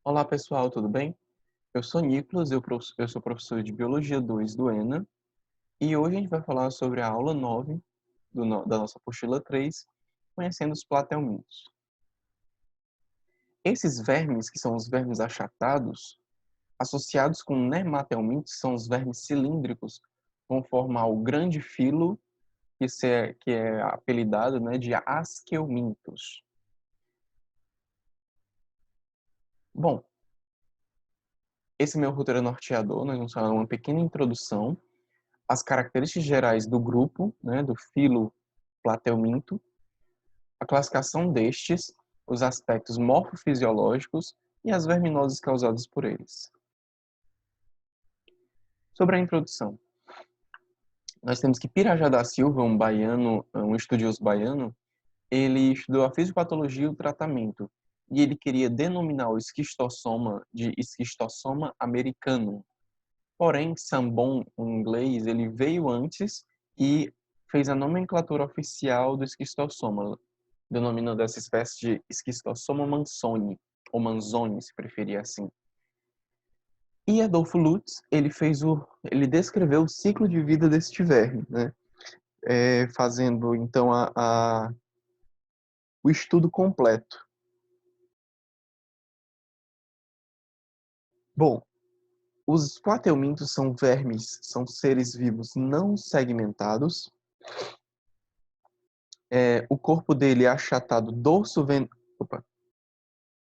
Olá pessoal, tudo bem? Eu sou Nicolas, eu sou professor de Biologia 2 do ENA e hoje a gente vai falar sobre a aula 9 da nossa apostila 3, conhecendo os platelmintos. Esses vermes, que são os vermes achatados, associados com nematelmintos, são os vermes cilíndricos, vão formar o grande filo que é apelidado, né, de asqueumintos. Bom, esse meu roteiro norteador, nós vamos falar uma pequena introdução, as características gerais do grupo, né, do filo Platelminto, a classificação destes, os aspectos morfofisiológicos e as verminoses causadas por eles. Sobre a introdução, nós temos que Pirajá da Silva, um baiano, um estudioso baiano, ele estudou a fisiopatologia e o tratamento, e ele queria denominar o esquistossoma de esquistossoma americanum. Porém, Sambon, em inglês, ele veio antes e fez a nomenclatura oficial do esquistossoma, denominando essa espécie de esquistossoma mansoni, ou manzoni, se preferir assim. E Adolfo Lutz, ele descreveu o ciclo de vida deste verme, né? Fazendo, então, o estudo completo. Bom, os platelmintos são vermes, são seres vivos não segmentados. O corpo dele é achatado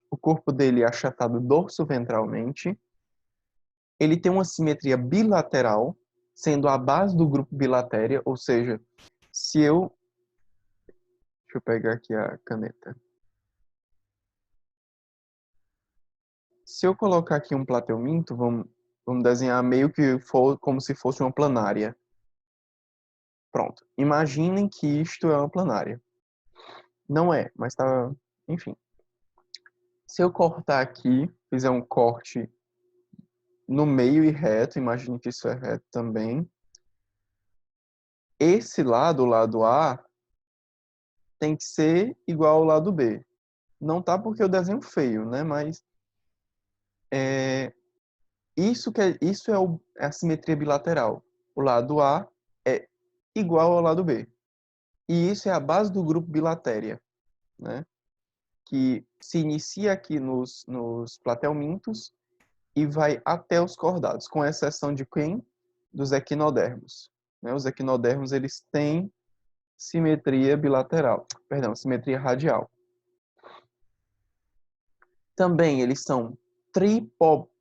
o corpo dele é achatado dorso-ventralmente. Ele tem uma simetria bilateral, sendo a base do grupo bilatéria, ou seja, se eu... Deixa eu pegar aqui a caneta. Se eu colocar aqui um platelminto, vamos desenhar meio que como se fosse uma planária. Pronto. Imaginem que isto é uma planária. Não é, mas tá... Enfim. Se eu cortar aqui, fizer um corte no meio e reto, imagine que isso é reto também. Esse lado, o lado A, tem que ser igual ao lado B. Não tá porque eu desenho feio, né? Mas isso é a simetria bilateral. O lado A é igual ao lado B. E isso é a base do grupo bilatéria, né? Que se inicia aqui nos platelmintos e vai até os cordados, com exceção de quem? Dos equinodermos. Né? Os equinodermos, eles têm simetria bilateral, perdão, simetria radial. Também eles são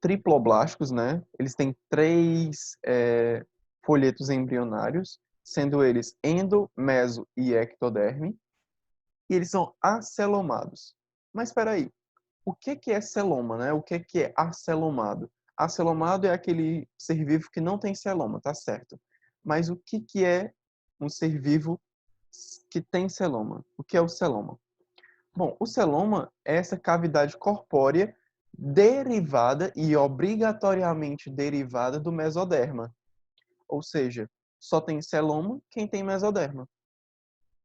triploblásticos, né? Eles têm três folhetos embrionários, sendo eles endo, meso e ectoderme, e eles são acelomados. Mas espera aí, o que é celoma, né? O que é acelomado? Acelomado é aquele ser vivo que não tem celoma, tá certo? Mas o que é um ser vivo que tem celoma? O que é o celoma? Bom, o celoma é essa cavidade corpórea derivada e obrigatoriamente derivada do mesoderma. Ou seja, só tem celoma quem tem mesoderma.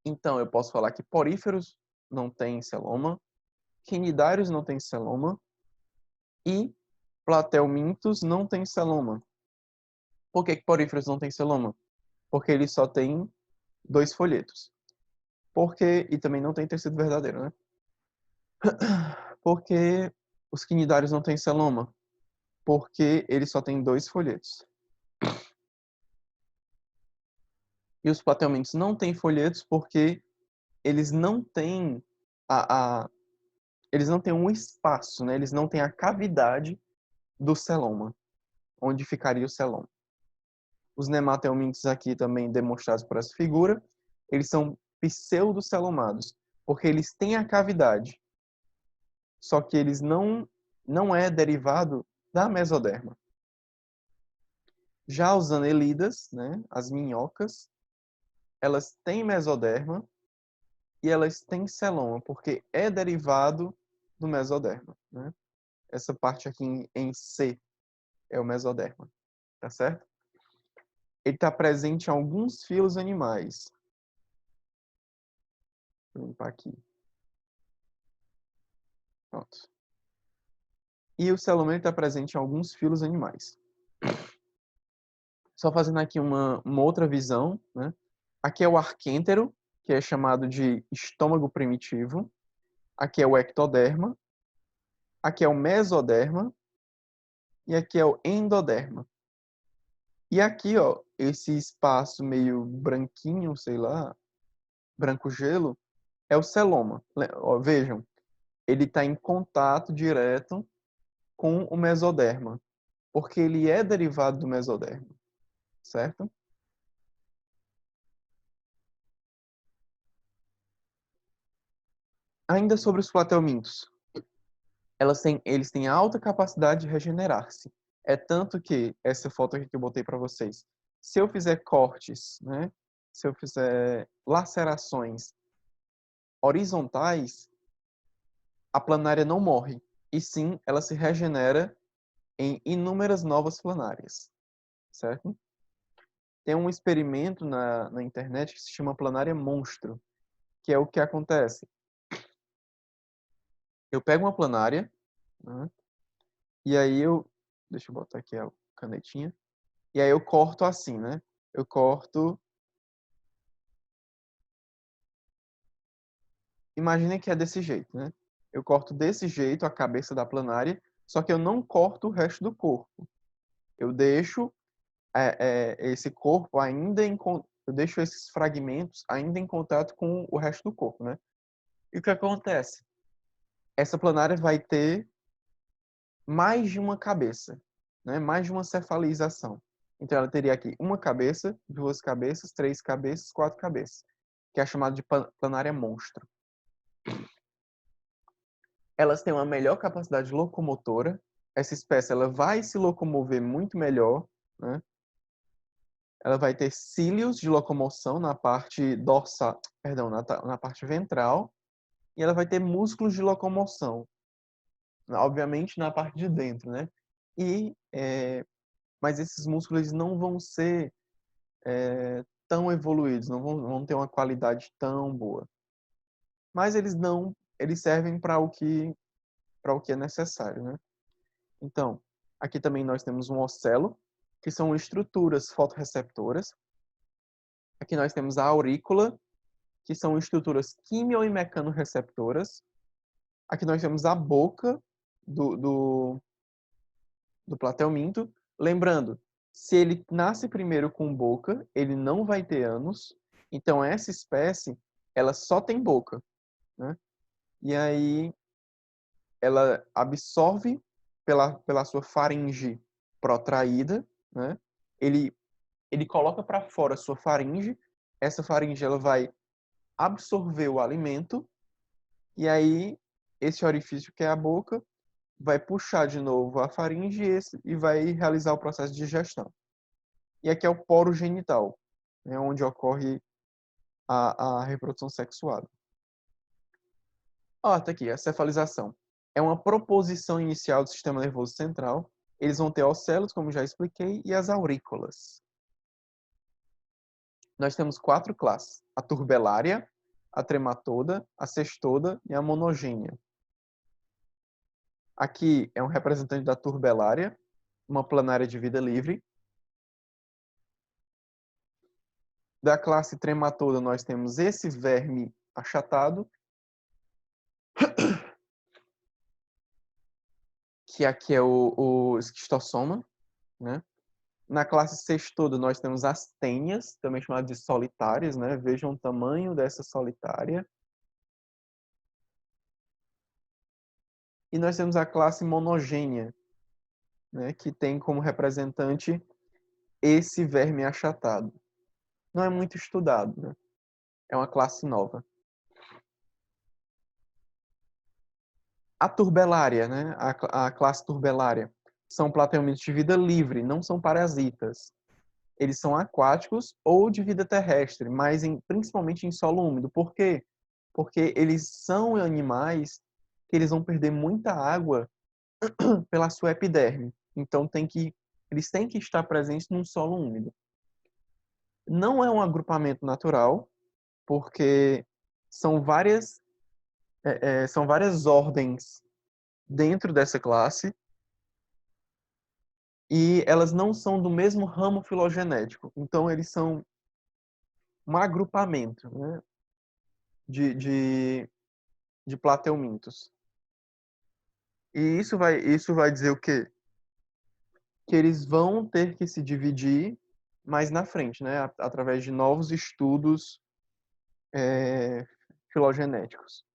Então, eu posso falar que poríferos não têm celoma, quinidários não têm celoma e platelmintos não têm celoma. Por que poríferos não têm celoma? Porque eles só têm dois folhetos. E também não tem tecido verdadeiro, né? Porque os quinidários não têm celoma? Porque ele só tem dois folhetos. E os platelmintos não têm folhetos porque eles não têm eles não têm um espaço, né? Eles não têm a cavidade do celoma, onde ficaria o celoma. Os nematelmintos aqui também demonstrados por essa figura, eles são pseudocelomados, porque eles têm a cavidade, só que eles não é derivado da mesoderma. Já os anelidas, né, as minhocas, elas têm mesoderma e elas têm celoma, porque é derivado do mesoderma, né? Essa parte aqui em C é o mesoderma, tá certo? Ele está presente em alguns filos animais. Vou limpar aqui. Pronto. E o celoma está presente em alguns filos animais. Só fazendo aqui uma outra visão, né? Aqui é o arquêntero, que é chamado de estômago primitivo. Aqui é o ectoderma. Aqui é o mesoderma. E aqui é o endoderma. E aqui, ó, esse espaço meio branquinho, sei lá, branco gelo, é o celoma. Ó, vejam, ele está em contato direto com o mesoderma, porque ele é derivado do mesoderma, certo? Ainda sobre os platelmintos, eles têm alta capacidade de regenerar-se. É tanto que, essa foto aqui que eu botei para vocês, se eu fizer cortes, né, se eu fizer lacerações horizontais, a planária não morre, e sim ela se regenera em inúmeras novas planárias, certo? Tem um experimento na internet que se chama planária monstro, que é o que acontece. Eu pego uma planária, né, e aí deixa eu botar aqui a canetinha, e aí eu corto assim, né? Eu corto, imaginem que é desse jeito, né? Eu corto desse jeito a cabeça da planária, só que eu não corto o resto do corpo. Eu deixo esse corpo ainda eu deixo esses fragmentos ainda em contato com o resto do corpo, né? E o que acontece? Essa planária vai ter mais de uma cabeça, né? Mais de uma cefalização. Então ela teria aqui uma cabeça, duas cabeças, três cabeças, quatro cabeças, que é chamada de planária monstro. Elas têm uma melhor capacidade locomotora. Essa espécie ela vai se locomover muito melhor, né? Ela vai ter cílios de locomoção na parte dorsal, perdão, na parte ventral, e ela vai ter músculos de locomoção, obviamente na parte de dentro, né? Mas esses músculos não vão ser tão evoluídos, não vão ter uma qualidade tão boa. Mas eles servem para o que é necessário, né? Então, aqui também nós temos um ocelo, que são estruturas fotorreceptoras. Aqui nós temos a aurícula, que são estruturas quimio e mecanorreceptoras. Aqui nós temos a boca do, do, do platelminto. Lembrando, se ele nasce primeiro com boca, ele não vai ter ânus. Então, essa espécie, ela só tem boca, né? E aí, ela absorve pela sua faringe protraída, né? Ele, ele coloca para fora a sua faringe. Essa faringe ela vai absorver o alimento. E aí, esse orifício que é a boca vai puxar de novo a faringe e vai realizar o processo de digestão. E aqui é o poro genital, né, onde ocorre a reprodução sexuada. Ó, tá aqui, a cefalização. É uma proposição inicial do sistema nervoso central. Eles vão ter ocelos, como já expliquei, e as aurículas. Nós temos 4 classes: a turbelária, a trematoda, a cestoda e a monogênia. Aqui é um representante da turbelária, uma planária de vida livre. Da classe trematoda, nós temos esse verme achatado, que aqui é o esquistossoma, né? Na classe cestoda, nós temos as tênias, também chamadas de solitárias, né? Vejam o tamanho dessa solitária. E nós temos a classe monogênia, né? Que tem como representante esse verme achatado. Não é muito estudado, né? É uma classe nova. A turbelária, né? A classe turbelária são platelmintos de vida livre, não são parasitas. Eles são aquáticos ou de vida terrestre, mas principalmente em solo úmido. Por quê? Porque eles são animais que eles vão perder muita água pela sua epiderme. Então eles têm que estar presentes num solo úmido. Não é um agrupamento natural, porque são várias, são várias ordens dentro dessa classe, E elas não são do mesmo ramo filogenético. Então, eles são um agrupamento, né, de, de, de plateumintos. E isso vai dizer o quê? Que eles vão ter que se dividir mais na frente, né, através de novos estudos filogenéticos.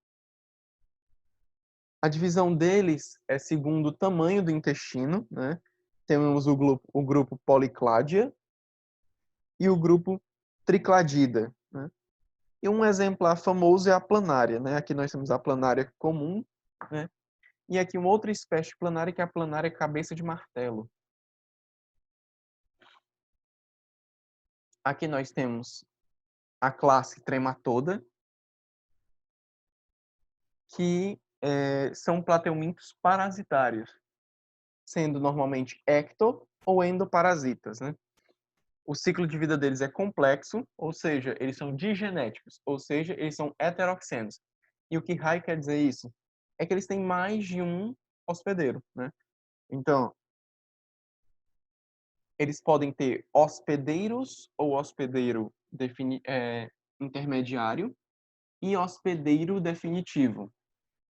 A divisão deles é segundo o tamanho do intestino, né? Temos o grupo Policladia e o grupo Tricladida, né? E um exemplar famoso é a planária, né? Aqui nós temos a planária comum, né? E aqui uma outra espécie de planária que é a planária cabeça de martelo. Aqui nós temos a classe Trematoda, que são plateumintos parasitários, sendo normalmente ecto ou endoparasitas, né? O ciclo de vida deles é complexo, ou seja, eles são digenéticos, ou seja, eles são heteroxenos. E o que RAI quer dizer isso? É que eles têm mais de um hospedeiro, né? Então, eles podem ter hospedeiros ou hospedeiro intermediário e hospedeiro definitivo.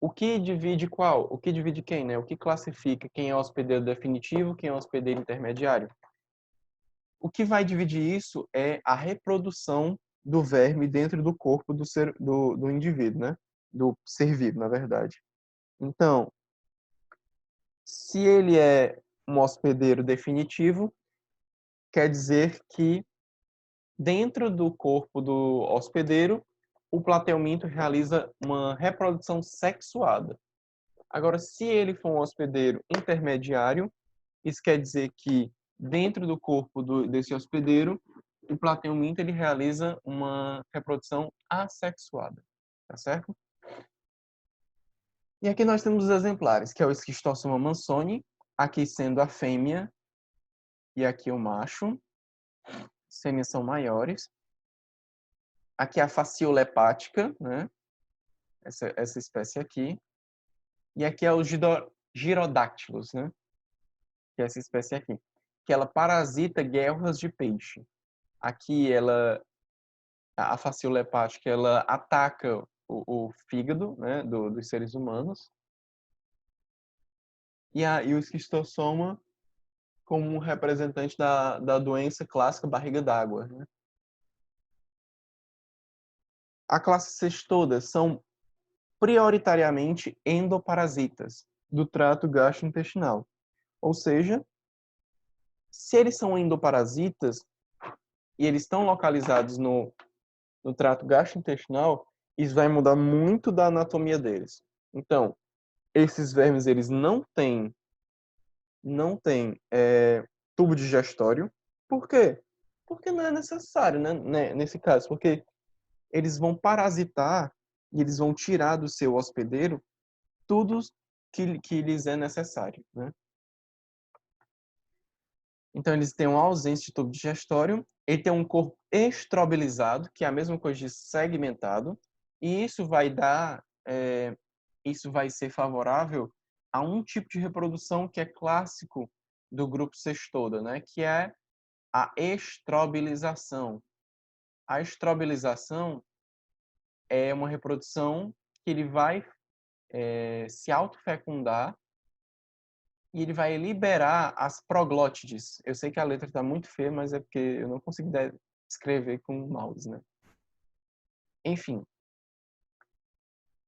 O que divide qual? O que divide quem, né? O que classifica quem é hospedeiro definitivo, quem é hospedeiro intermediário? O que vai dividir isso é a reprodução do verme dentro do corpo do indivíduo, né? Do ser vivo, na verdade. Então, se ele é um hospedeiro definitivo, quer dizer que dentro do corpo do hospedeiro, o plateuminto realiza uma reprodução sexuada. Agora, se ele for um hospedeiro intermediário, isso quer dizer que dentro do corpo desse hospedeiro, o plateuminto ele realiza uma reprodução assexuada, tá certo? E aqui nós temos os exemplares, que é o Schistosoma mansoni, aqui sendo a fêmea e aqui o macho. As fêmeas são maiores. Aqui a faciola hepática, né? Essa espécie aqui. E aqui é o Gyrodactylus, né? Que é essa espécie aqui. Que ela parasita guelras de peixe. Aqui a faciola hepática, ela ataca o fígado, né, dos seres humanos. E o esquistossoma como um representante da doença clássica barriga d'água, né? A classe cestoda são prioritariamente endoparasitas do trato gastrointestinal. Ou seja, se eles são endoparasitas e eles estão localizados no trato gastrointestinal, isso vai mudar muito da anatomia deles. Então, esses vermes eles não têm tubo digestório. Por quê? Porque não é necessário, né? Nesse caso, porque eles vão parasitar e eles vão tirar do seu hospedeiro tudo que lhes é necessário, né? Então, eles têm uma ausência de tubo digestório, ele tem um corpo estrobilizado, que é a mesma coisa de segmentado, e isso vai ser favorável a um tipo de reprodução que é clássico do grupo Cestoda, né? Que é a estrobilização. A estrobilização é uma reprodução que ele vai se autofecundar e ele vai liberar as proglótides. Eu sei que a letra está muito feia, mas é porque eu não consigo escrever com o mouse, né? Enfim,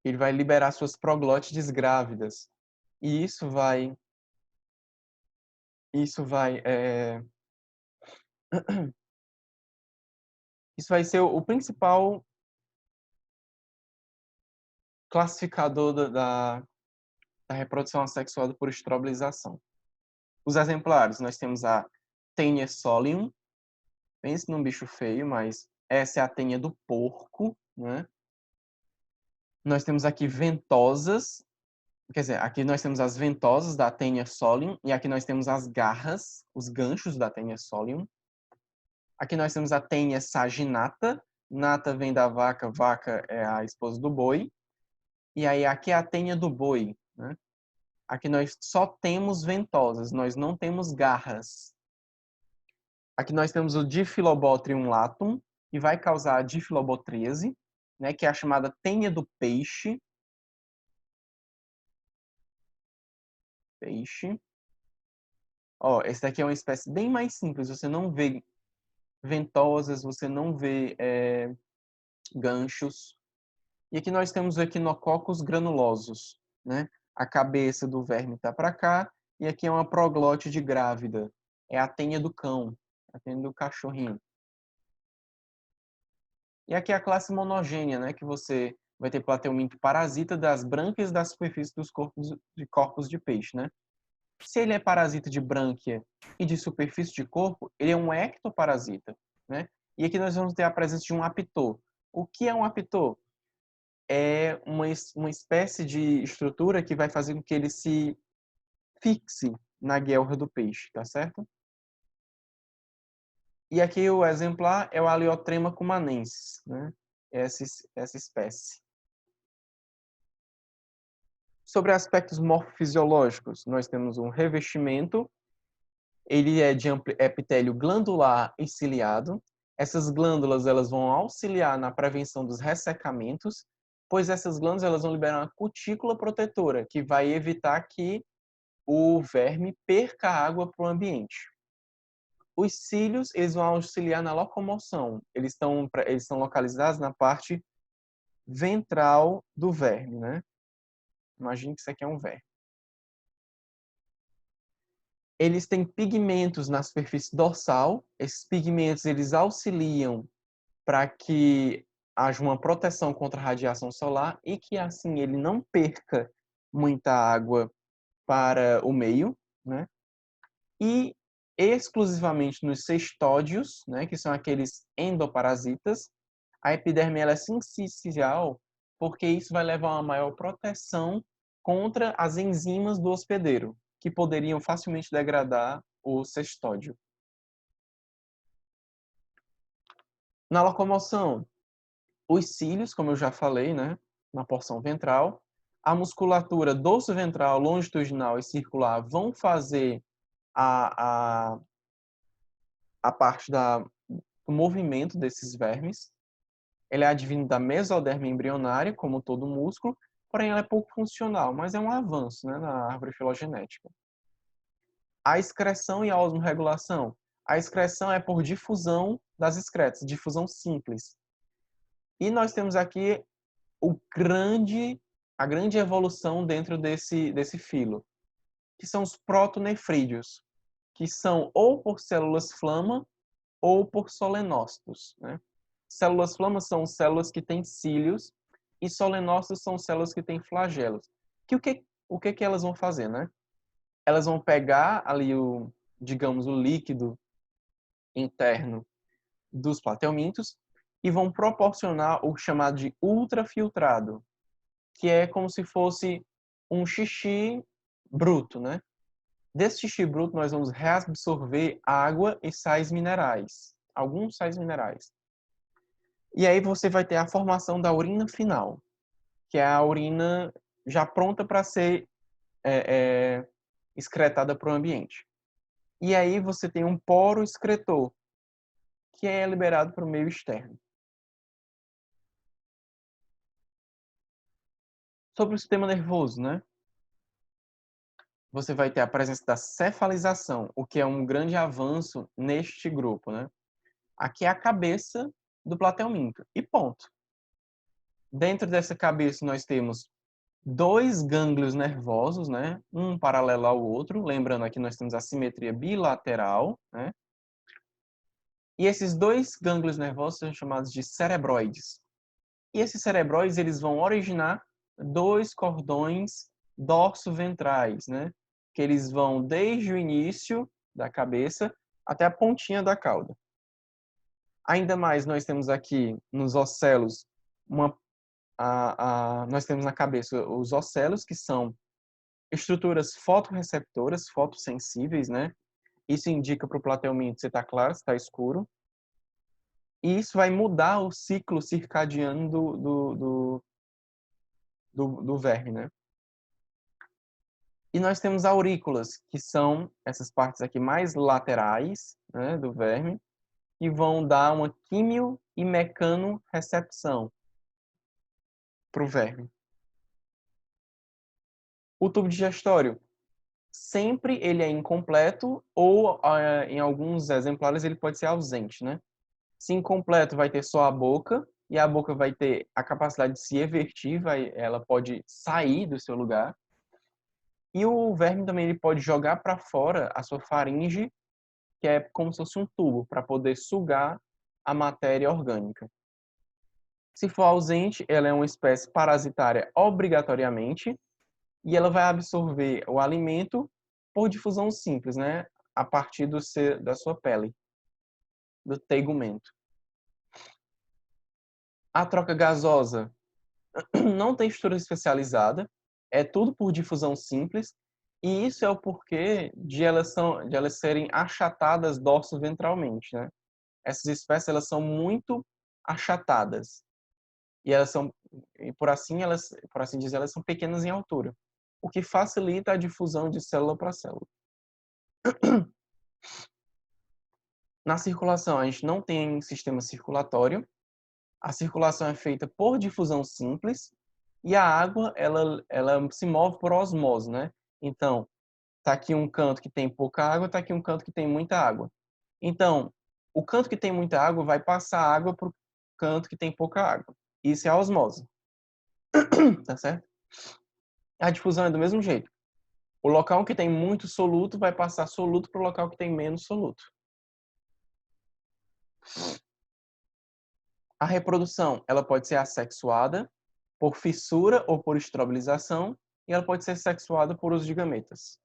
ele vai liberar suas proglótides grávidas. E isso vai ser o principal classificador da reprodução assexuada por estrobilização. Os exemplares, nós temos a Taenia solium, pense num bicho feio, mas essa é a tênia do porco, né? Nós temos aqui ventosas, quer dizer, aqui nós temos as ventosas da Taenia solium e aqui nós temos as garras, os ganchos da Taenia solium. Aqui nós temos a Taenia saginata, nata vem da vaca, vaca é a esposa do boi. E aí aqui é a tênia do boi, né? Aqui nós só temos ventosas, nós não temos garras. Aqui nós temos o Diphyllobothrium latum, que vai causar a difilobotríase, né, que é a chamada tênia do peixe. Ó, esse daqui é uma espécie bem mais simples, você não vê ventosas, você não vê ganchos. E aqui nós temos o Echinococcus granulosus, né? A cabeça do verme está para cá, e aqui é uma proglótide grávida. É a tênia do cão, a tênia do cachorrinho. E aqui é a classe monogênia, né? Que você vai ter plateuminto parasita das brânquias da superfície dos corpos de peixe, né? Se ele é parasita de brânquia e de superfície de corpo, ele é um ectoparasita, né? E aqui nós vamos ter a presença de um aptor. O que é um aptor? É uma espécie de estrutura que vai fazer com que ele se fixe na guelra do peixe, tá certo? E aqui o exemplar é o Aliotrema cumanensis, né? Essa espécie. Sobre aspectos morfofisiológicos, nós temos um revestimento, ele é de epitélio glandular e ciliado. Essas glândulas elas vão auxiliar na prevenção dos ressecamentos, pois essas glândulas elas vão liberar uma cutícula protetora, que vai evitar que o verme perca água para o ambiente. Os cílios eles vão auxiliar na locomoção. Eles estão localizados na parte ventral do verme, né? Imagine que isso aqui é um verme. Eles têm pigmentos na superfície dorsal. Esses pigmentos eles auxiliam para que haja uma proteção contra a radiação solar e que assim ele não perca muita água para o meio, né? E exclusivamente nos cestódios, né, que são aqueles endoparasitas, a epiderme ela é sincicial, porque isso vai levar a uma maior proteção contra as enzimas do hospedeiro, que poderiam facilmente degradar o cestódio. Na locomoção, os cílios, como eu já falei, né, na porção ventral, a musculatura dorso ventral, longitudinal e circular vão fazer a, a, a parte do movimento desses vermes. Ele é advindo da mesoderma embrionária, como todo músculo, porém ela é pouco funcional, mas é um avanço, né, na árvore filogenética. A excreção e a osmorregulação. A excreção é por difusão das excretas, difusão simples. E nós temos aqui a grande evolução dentro desse filo, que são os protonefrídeos, que são ou por células flama ou por solenócitos, né? Células flama são células que têm cílios e solenócitos são células que têm flagelos. O que elas vão fazer, né? Elas vão pegar ali digamos, o líquido interno dos plateumintos e vão proporcionar o chamado de ultrafiltrado, que é como se fosse um xixi bruto, né? Desse xixi bruto nós vamos reabsorver água e sais minerais, alguns sais minerais. E aí você vai ter a formação da urina final, que é a urina já pronta para ser excretada para o ambiente. E aí você tem um poro excretor, que é liberado para o meio externo. Sobre o sistema nervoso, né? Você vai ter a presença da cefalização, o que é um grande avanço neste grupo, né? Aqui é a cabeça do plateuminto. E ponto. Dentro dessa cabeça nós temos dois gânglios nervosos, né? Um paralelo ao outro. Lembrando aqui nós temos a simetria bilateral, né? E esses dois gânglios nervosos são chamados de cerebroides. E esses cerebroides eles vão originar dois cordões dorso-ventrais, né? Que eles vão desde o início da cabeça até a pontinha da cauda. Ainda mais nós temos aqui nos ocelos nós temos na cabeça os ocelos, que são estruturas fotorreceptoras, fotossensíveis, né? Isso indica para o plateuminto se está claro, se está escuro. E isso vai mudar o ciclo circadiano do verme, né? E nós temos aurículas, que são essas partes aqui mais laterais, né, do verme, que vão dar uma quimio e mecanorrecepção para o verme. O tubo digestório, sempre ele é incompleto ou, em alguns exemplares, ele pode ser ausente, né? Se incompleto, vai ter só a boca, e a boca vai ter a capacidade de se evertir, ela pode sair do seu lugar. E o verme também ele pode jogar para fora a sua faringe, que é como se fosse um tubo, para poder sugar a matéria orgânica. Se for ausente, ela é uma espécie parasitária obrigatoriamente, e ela vai absorver o alimento por difusão simples, né? A partir da sua pele, do tegumento. A troca gasosa não tem estrutura especializada, é tudo por difusão simples, e isso é o porquê de elas serem achatadas dorso-ventralmente, né? Essas espécies elas são muito achatadas e elas são, por assim dizer, elas são pequenas em altura, o que facilita a difusão de célula para célula. Na circulação, a gente não tem sistema circulatório. A circulação é feita por difusão simples e a água ela se move por osmose, né? Então, tá aqui um canto que tem pouca água, tá aqui um canto que tem muita água. Então, o canto que tem muita água vai passar água para o canto que tem pouca água. Isso é a osmose. Tá certo? A difusão é do mesmo jeito. O local que tem muito soluto vai passar soluto para o local que tem menos soluto. A reprodução, ela pode ser assexuada por fissura ou por estrobilização, e ela pode ser sexuada por uso de gametas.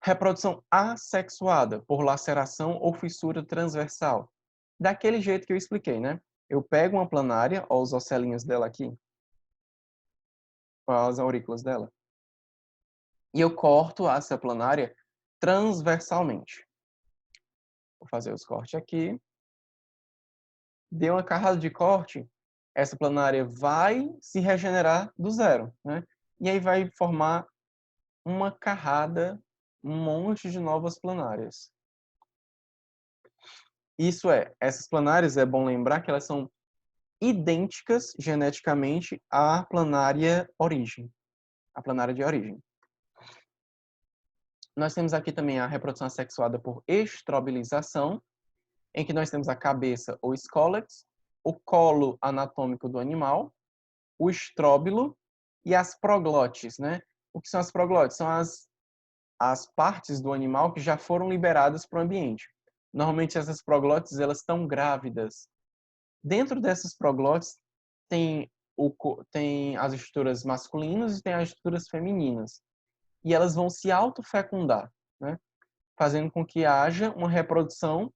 Reprodução assexuada por laceração ou fissura transversal. Daquele jeito que eu expliquei, né? Eu pego uma planária, ó, os ocelinhos dela aqui, as aurículas dela, e eu corto essa planária transversalmente. Vou fazer os cortes aqui. Deu uma carrada de corte, essa planária vai se regenerar do zero, né? E aí vai formar uma carrada, um monte de novas planárias. Isso essas planárias, é bom lembrar que elas são idênticas geneticamente à planária origem, a planária de origem. Nós temos aqui também a reprodução assexuada por estrobilização, em que nós temos a cabeça ou escólex, o colo anatômico do animal, o estróbilo e as proglotes, né? O que são as proglotes? São as partes do animal que já foram liberadas para o ambiente. Normalmente essas proglotes elas estão grávidas. Dentro dessas proglotes tem as estruturas masculinas e tem as estruturas femininas. E elas vão se autofecundar, né? Fazendo com que haja uma reprodução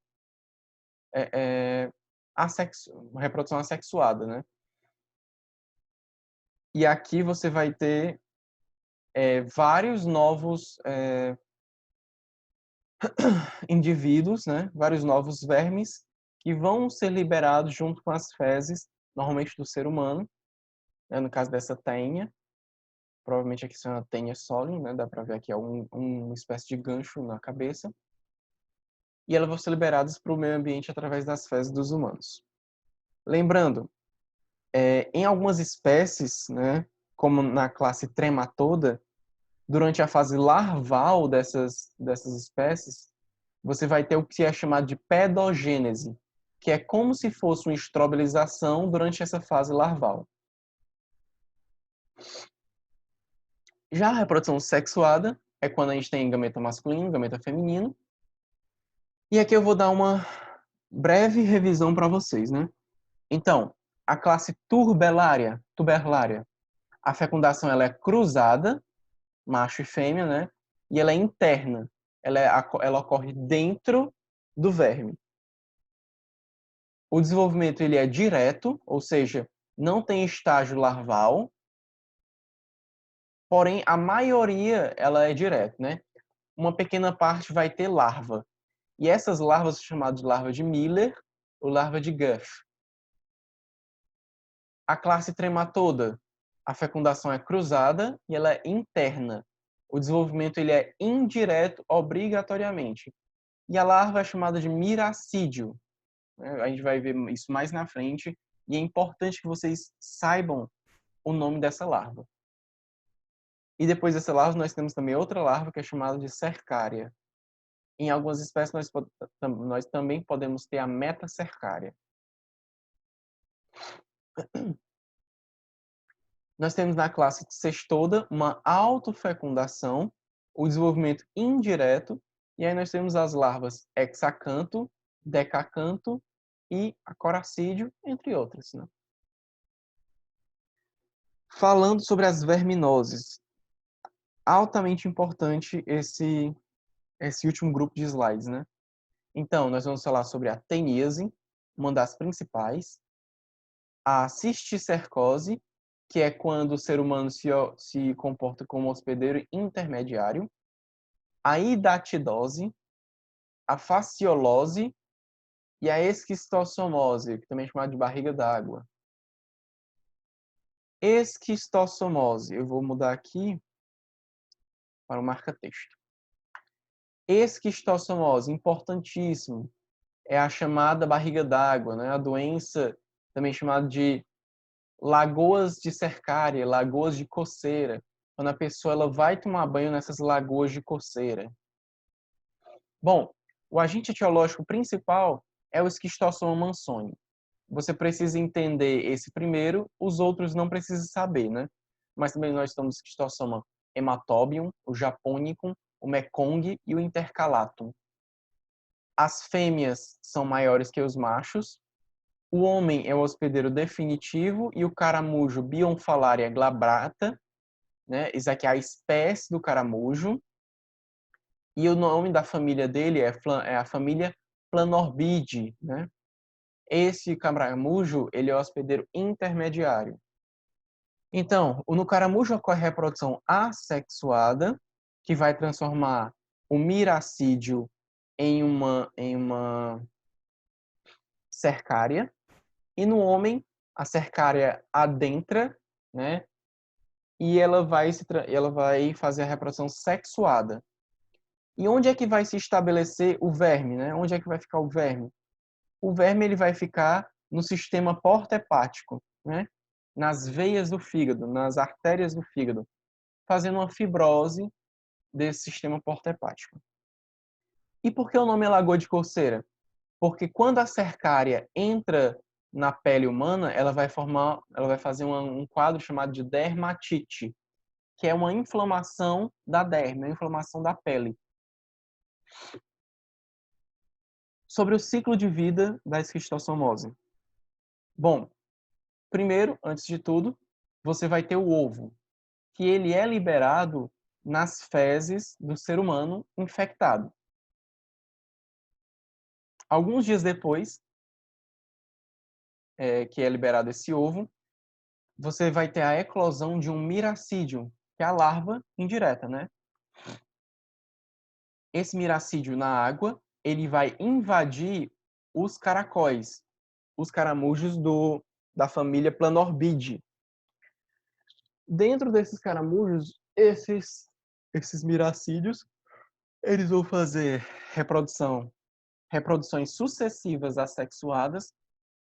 uma reprodução assexuada, né? E aqui você vai ter vários novos indivíduos, né? Vários novos vermes que vão ser liberados junto com as fezes, normalmente do ser humano, né? No caso dessa tenha, provavelmente aqui são a tenha solen, né? Dá para ver aqui uma espécie de gancho na cabeça. E elas vão ser liberadas para o meio ambiente através das fezes dos humanos. Lembrando, em algumas espécies, né, como na classe Trematoda, durante a fase larval dessas espécies, você vai ter o que é chamado de pedogênese, que é como se fosse uma estrobilização durante essa fase larval. Já a reprodução sexuada é quando a gente tem gameta masculino, gameta feminino. E aqui eu vou dar uma breve revisão para vocês, né? Então, a classe tuberlária, a fecundação ela é cruzada, macho e fêmea, né? E ela é interna, ela ocorre dentro do verme. O desenvolvimento ele é direto, ou seja, não tem estágio larval, porém a maioria ela é direto, né? Uma pequena parte vai ter larva. E essas larvas são chamadas de larva de Miller ou larva de Guth. A classe trematoda, A fecundação é cruzada e ela é interna. O desenvolvimento ele é indireto obrigatoriamente. E a larva é chamada de miracídio, né? A gente vai ver isso mais na frente. E é importante que vocês saibam o nome dessa larva. E depois dessa larva, nós temos também outra larva que é chamada de cercária. Em algumas espécies, nós também podemos ter a metacercária. Nós temos na classe Cestoda uma autofecundação, o desenvolvimento indireto, e aí nós temos as larvas hexacanto, decacanto e acoracídeo, entre outras, né? Falando sobre as verminoses, altamente importante esse último grupo de slides, né? Então, nós vamos falar sobre a teníase, uma das principais, a cisticercose, que é quando o ser humano se comporta como hospedeiro intermediário, a hidatidose, a fasciolose e a esquistossomose, que também é chamada de barriga d'água. Esquistossomose, eu vou mudar aqui para o marca-texto. Esquistossomose, importantíssimo, é a chamada barriga d'água, né? A doença também chamada de lagoas de cercária, lagoas de coceira, quando a pessoa ela vai tomar banho nessas lagoas de coceira. Bom, o agente etiológico principal é o Schistosoma mansoni. Você precisa entender esse primeiro, os outros não precisa saber, né? Mas também nós temos o Schistosoma hematobium, o japonicum, o mekong e o intercalatum. As fêmeas são maiores que os machos. O homem é o hospedeiro definitivo e o caramujo Bionfalaria glabrata, né? Isso aqui é a espécie do caramujo. E o nome da família dele é a família Planorbidae, né? Esse caramujo, ele é o hospedeiro intermediário. Então, no caramujo ocorre a reprodução assexuada, que vai transformar o miracídio em uma cercária. E no homem, a cercária adentra, né? E ela vai fazer a reprodução sexuada. E onde é que vai se estabelecer o verme, né? Onde é que vai ficar o verme? O verme ele vai ficar no sistema porta-hepático, né? Nas veias do fígado, nas artérias do fígado, fazendo uma fibrose desse sistema porta-hepático. E por que o nome é lagoa de coceira? Porque quando a cercária entra na pele humana, ela vai fazer um quadro chamado de dermatite, que é uma inflamação da derme, uma inflamação da pele. Sobre o ciclo de vida da esquistossomose. Bom, primeiro, antes de tudo, você vai ter o ovo, que ele é liberado nas fezes do ser humano infectado. Alguns dias depois que é liberado esse ovo, você vai ter a eclosão de um miracídio, que é a larva indireta, né? Esse miracídio na água, ele vai invadir os caracóis, os caramujos da família Planorbidae. Dentro desses caramujos, esses miracídios, eles vão fazer reproduções sucessivas assexuadas,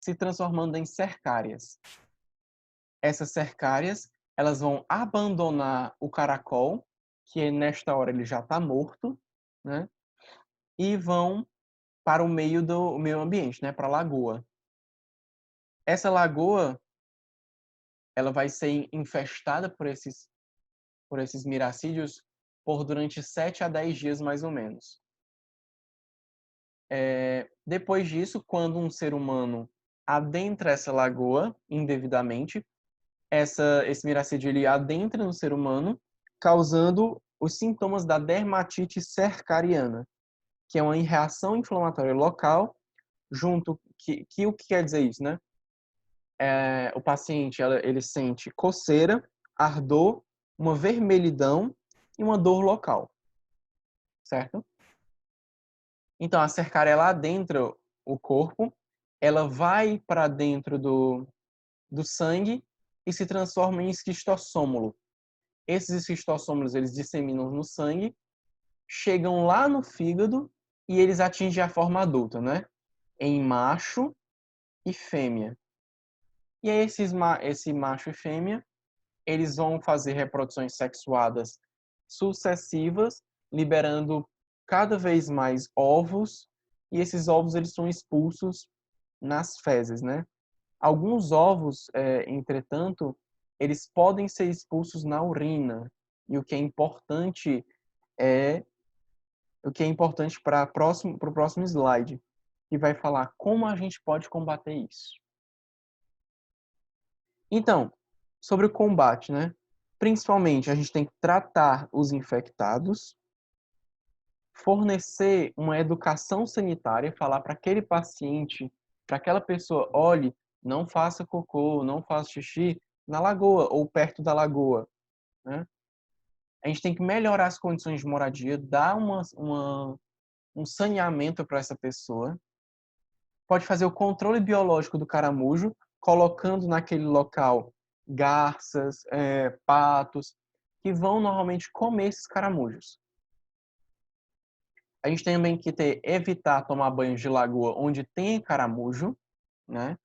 se transformando em cercárias. Essas cercárias, elas vão abandonar o caracol, que nesta hora ele já está morto, né? E vão para o meio ambiente, né? Para a lagoa. Essa lagoa, ela vai ser infestada por esses miracídios durante 7 a 10 dias, mais ou menos. Depois disso, quando um ser humano adentra essa lagoa indevidamente, esse miracídio ele adentra no ser humano, causando os sintomas da dermatite cercariana, que é uma reação inflamatória local, o que quer dizer isso, né? O paciente ele sente coceira, ardor, uma vermelhidão e uma dor local, certo? Então, a cercária ela adentra o corpo, ela vai para dentro do sangue e se transformam em esquistossômulo. Esses esquistossômulos, eles disseminam no sangue, chegam lá no fígado e eles atingem a forma adulta, né? Em macho e fêmea. E aí esse macho e fêmea, eles vão fazer reproduções sexuadas sucessivas, liberando cada vez mais ovos, e esses ovos eles são expulsos nas fezes, né? Alguns ovos, entretanto, eles podem ser expulsos na urina. E é o que é importante para o próximo slide, que vai falar como a gente pode combater isso. Então, sobre o combate, né? Principalmente, a gente tem que tratar os infectados, fornecer uma educação sanitária, falar para aquele paciente, para aquela pessoa, olhe, não faça cocô, não faça xixi na lagoa ou perto da lagoa, né? A gente tem que melhorar as condições de moradia, dar um saneamento para essa pessoa. Pode fazer o controle biológico do caramujo, colocando naquele local garças, patos, que vão normalmente comer esses caramujos. A gente tem também que evitar tomar banho de lagoa onde tem caramujo, né?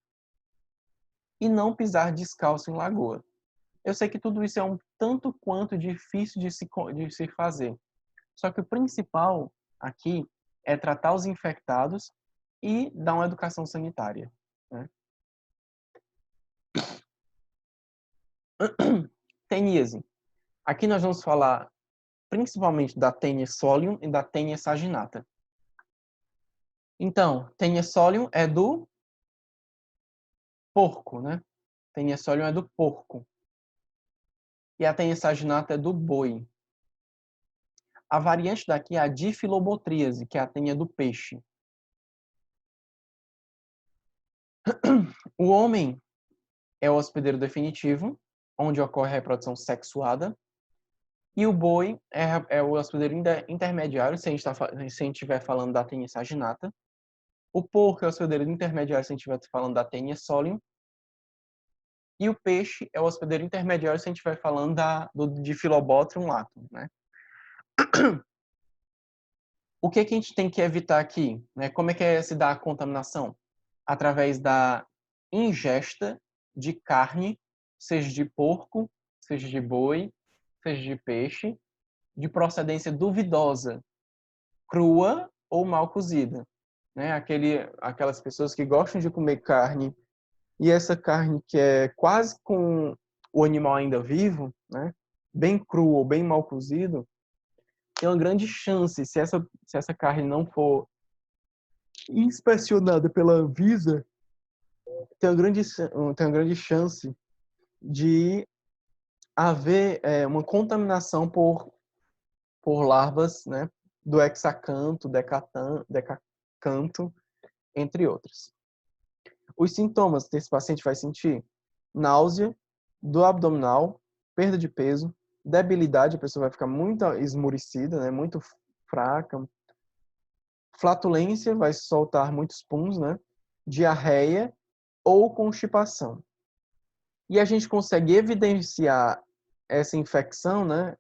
E não pisar descalço em lagoa. Eu sei que tudo isso é um tanto quanto difícil de se fazer. Só que o principal aqui é tratar os infectados e dar uma educação sanitária, né? Teníase. Aqui nós vamos falar principalmente da Taenia solium e da Taenia saginata. Então, Taenia solium é do porco, né? Taenia solium é do porco. E a Taenia saginata é do boi. A variante daqui é a difilobotríase, que é a tênia do peixe. O homem é o hospedeiro definitivo, onde ocorre a reprodução sexuada. E o boi é o hospedeiro intermediário, se a gente estiver falando da tênia saginata. O porco é o hospedeiro intermediário, se a gente estiver falando da tênia solium. E o peixe é o hospedeiro intermediário, se a gente estiver falando do Diphyllobothrium latum, né? O que a gente tem que evitar aqui? Né? Como é que se dá a contaminação? Através da ingesta de carne, seja de porco, seja de boi, seja de peixe, de procedência duvidosa, crua ou mal cozida. Né? Aquelas pessoas que gostam de comer carne e essa carne que é quase com o animal ainda vivo, né? Bem cru ou bem mal cozido, tem uma grande chance, se essa carne não for inspecionada pela Anvisa, tem uma grande chance de haver uma contaminação por larvas, né, do hexacanto, decacanto, entre outras. Os sintomas que esse paciente vai sentir: náusea, dor abdominal, perda de peso, debilidade, a pessoa vai ficar muito esmurecida, né, muito fraca, flatulência, vai soltar muitos puns, né, diarreia ou constipação. E a gente consegue evidenciar essa infecção, né,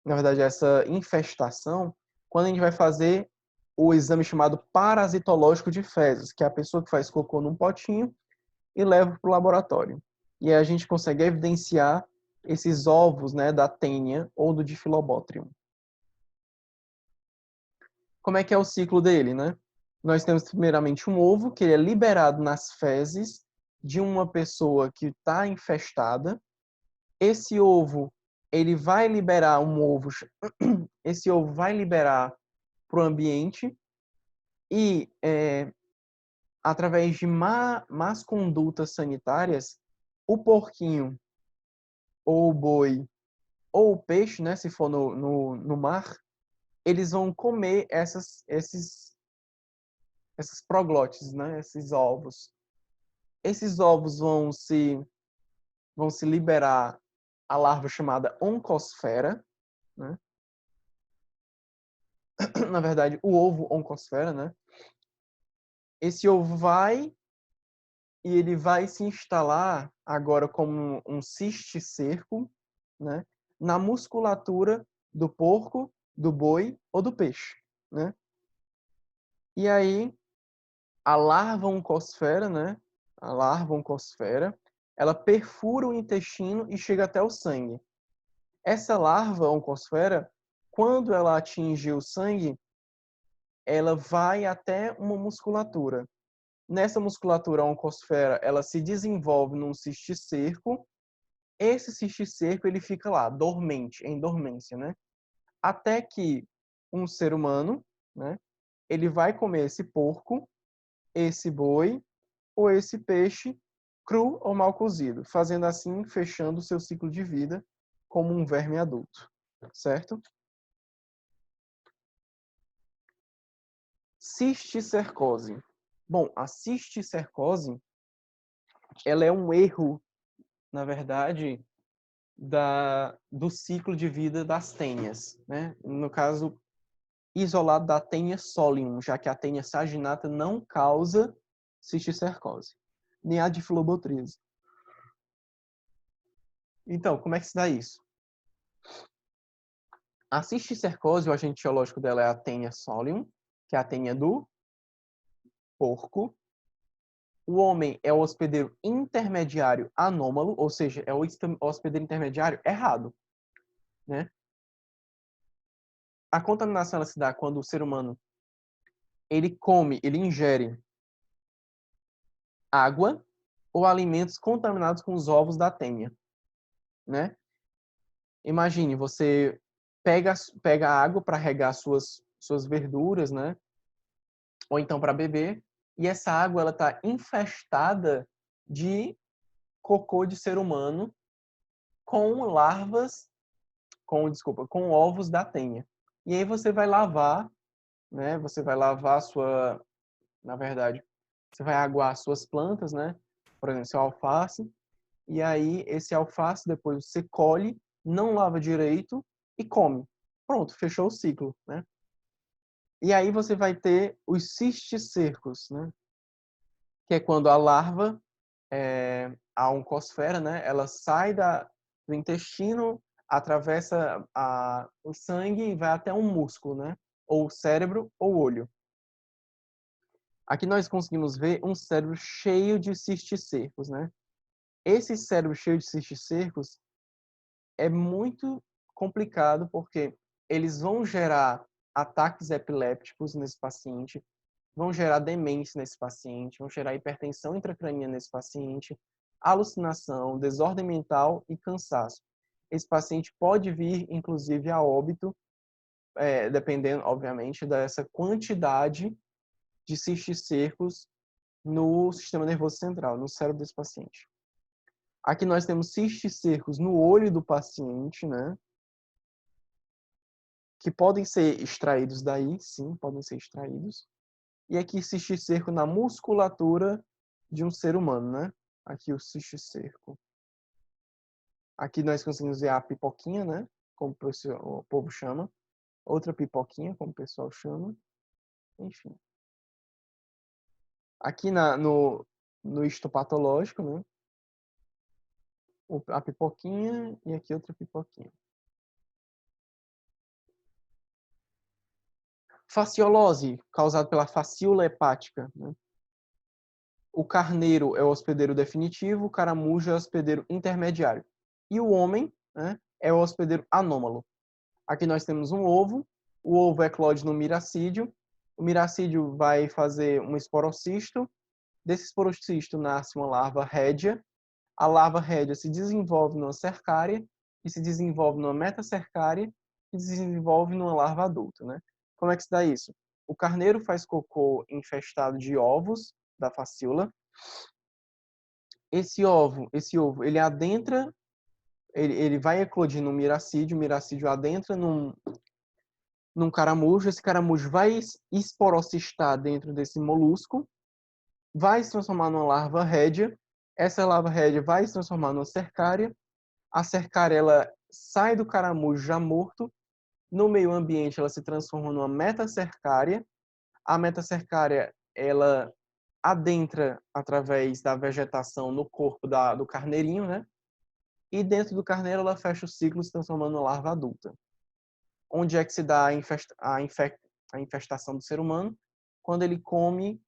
na verdade, essa infestação, quando a gente vai fazer o exame chamado parasitológico de fezes, que é a pessoa que faz cocô num potinho e leva para o laboratório. E aí a gente consegue evidenciar esses ovos, né, da tênia ou do Diphyllobothrium. Como é que é o ciclo dele, né? Nós temos primeiramente um ovo que ele é liberado nas fezes de uma pessoa que está infestada. Esse ovo, ele vai liberar esse ovo vai liberar para o ambiente e, através de más condutas sanitárias, o porquinho, ou o boi, ou o peixe, né, se for no mar, eles vão comer essas proglotes, né, esses ovos. Esses ovos vão se liberar a larva chamada oncosfera, né? Na verdade, o ovo oncosfera, né? Esse ovo vai e ele vai se instalar agora como um cisticerco, né, na musculatura do porco, do boi ou do peixe, né? E aí a larva oncosfera, né? A larva oncosfera, ela perfura o intestino e chega até o sangue. Essa larva oncosfera, quando ela atinge o sangue, ela vai até uma musculatura. Nessa musculatura oncosfera, ela se desenvolve num cisticerco. Esse cisticerco ele fica lá, dormente, em dormência, né? Até que um ser humano, né, ele vai comer esse porco, esse boi ou esse peixe cru ou mal cozido, fazendo assim, fechando o seu ciclo de vida como um verme adulto, certo? Cisticercose. Bom, a cisticercose, ela é um erro, na verdade, do ciclo de vida das tênias, né? No caso, isolado da Taenia solium, já que a Taenia saginata não causa cisticercose, nem a diflobotrise. Então, como é que se dá isso? A cisticercose, o agente etiológico dela é a Taenia solium, que é a tênia do porco. O homem é o hospedeiro intermediário anômalo, ou seja, é o hospedeiro intermediário errado, né? A contaminação ela se dá quando o ser humano ele come, ele ingere água ou alimentos contaminados com os ovos da tênia, né? Imagine, você pega água para regar suas verduras, né? Ou então para beber, e essa água ela tá infestada de cocô de ser humano com larvas, com ovos da tênia. E aí você vai lavar, né? Você vai lavar na verdade, você vai aguar suas plantas, né? Por exemplo, seu alface, e aí esse alface depois você colhe, não lava direito e come. Pronto, fechou o ciclo, né? E aí você vai ter os cisticercos, né? Que é quando a larva, a oncosfera, né? Ela sai do intestino, atravessa o sangue e vai até um músculo, né? Ou cérebro ou olho. Aqui nós conseguimos ver um cérebro cheio de cisticercos, né? Esse cérebro cheio de cisticercos é muito complicado porque eles vão gerar ataques epilépticos nesse paciente, vão gerar demência nesse paciente, vão gerar hipertensão intracraniana nesse paciente, alucinação, desordem mental e cansaço. Esse paciente pode vir, inclusive, a óbito, dependendo, obviamente, dessa quantidade de cisticercos no sistema nervoso central, no cérebro desse paciente. Aqui nós temos cisticercos no olho do paciente, né? Que podem ser extraídos daí, sim, podem ser extraídos. E aqui cisticerco na musculatura de um ser humano, né? Aqui o cisticerco. Aqui nós conseguimos ver a pipoquinha, né? Como o povo chama. Outra pipoquinha, como o pessoal chama. Enfim. Aqui no histopatológico, né? A pipoquinha e aqui outra pipoquinha. Faciolose, causada pela facíola hepática, né? O carneiro é o hospedeiro definitivo, o caramujo é o hospedeiro intermediário. E o homem, né, é o hospedeiro anômalo. Aqui nós temos um ovo, o ovo eclode no miracídio, o miracídio vai fazer um esporocisto, desse esporocisto nasce uma larva rédia, a larva rédia se desenvolve numa cercária, e se desenvolve numa metacercária, e se desenvolve numa larva adulta, né? Como é que se dá isso? O carneiro faz cocô infestado de ovos da facíola. Esse ovo, ele adentra, ele vai eclodir no miracídio, o miracídio adentra num caramujo, esse caramujo vai esporocistar dentro desse molusco, vai se transformar numa larva rédia, essa larva rédia vai se transformar numa cercária, a cercária ela sai do caramujo já morto, no meio ambiente ela se transforma numa metacercária, a metacercária ela adentra através da vegetação no corpo do carneirinho, né? E dentro do carneiro ela fecha o ciclo se transformando em larva adulta. Onde é que se dá a infestação do ser humano? Quando ele come,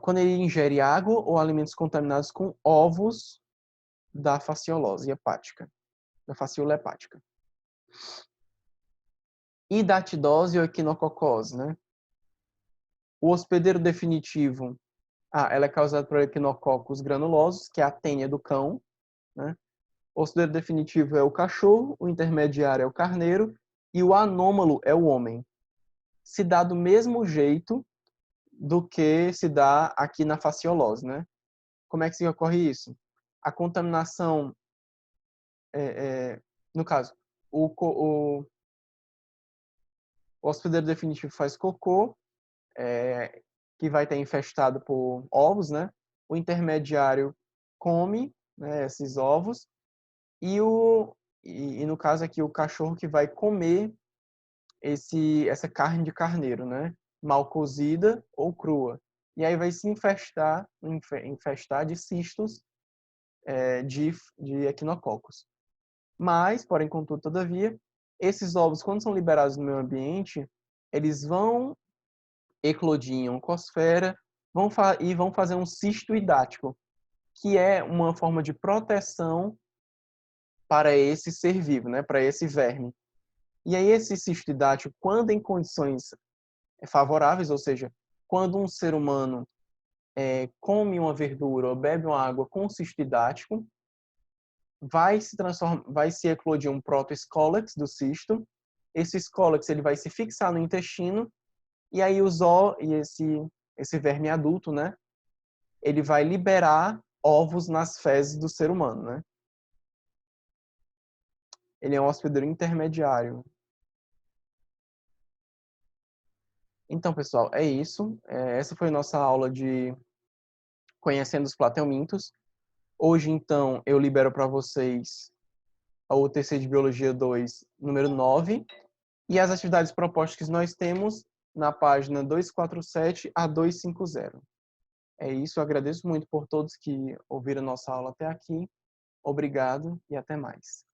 quando ele ingere água ou alimentos contaminados com ovos da fasciolose hepática, da fasciola hepática. Hidatidose ou equinococose, né? O hospedeiro definitivo, ela é causada por equinococos granulosos, que é a tênia do cão, né? O hospedeiro definitivo é o cachorro, o intermediário é o carneiro e o anômalo é o homem. Se dá do mesmo jeito do que se dá aqui na fasciolose, né? Como é que se ocorre isso? A contaminação, no caso, o hospedeiro definitivo faz cocô, que vai estar infestado por ovos, né? O intermediário come, né, esses ovos e no caso aqui o cachorro que vai comer essa carne de carneiro, né? Mal cozida ou crua. E aí vai se infestar de cistos de equinococos. Mas, porém, contudo, todavia, esses ovos, quando são liberados no meio ambiente, eles vão eclodir em oncosfera e vão fazer um cisto hidático, que é uma forma de proteção para esse ser vivo, né? Para esse verme. E aí esse cisto hidático, quando em condições favoráveis, ou seja, quando um ser humano come uma verdura ou bebe uma água com cisto hidático, vai se eclodir um protoescólex do cisto. Esse escólex ele vai se fixar no intestino e aí esse verme adulto, né? Ele vai liberar ovos nas fezes do ser humano, né? Ele é um hospedeiro intermediário. Então, pessoal, é isso. Essa foi a nossa aula de Conhecendo os Plateumintos. Hoje, então, eu libero para vocês o TC de Biologia 2, número 9, e as atividades propostas que nós temos na página 247 a 250. É isso, eu agradeço muito por todos que ouviram nossa aula até aqui. Obrigado e até mais.